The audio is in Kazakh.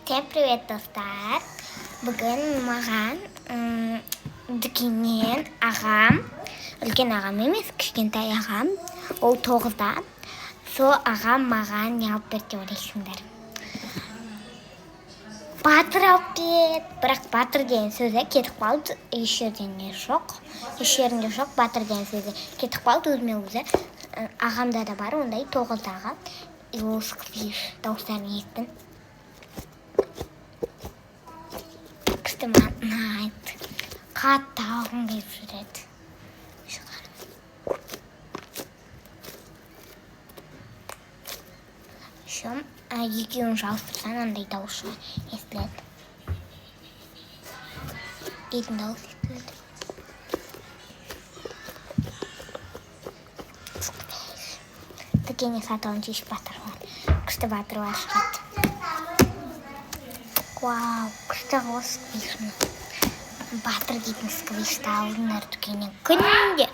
Всем привет, достар! Бүгін маған дүкеннен ағам, үлкен ағам емес, кішкентай ағам, ол 9-да. Сол ағам маған не алып берді деп ойлайсыңдар? Батыр алып берді. Бірақ батыр деген сөзі кетіп қалды, еш жерінде жоқ. Батыр деген сөзі кетіп қалды өзіме өзі. Ағамда да бар ондай 9-дағы. Ол сквиш дауыстарын естін. Күшті ұнайды. Қатты алғым келіп жүреді. Екеуін жалыстырсаң андай дауыс естіледі. Дейтін дауыс естіледі. Дүкенде сатылған шеш батыр бар. Күшті батырлар шығады. Вау, күшті ғой сквиш. Батыр дейтін сквишті алдыңдар дүкеннен күнде.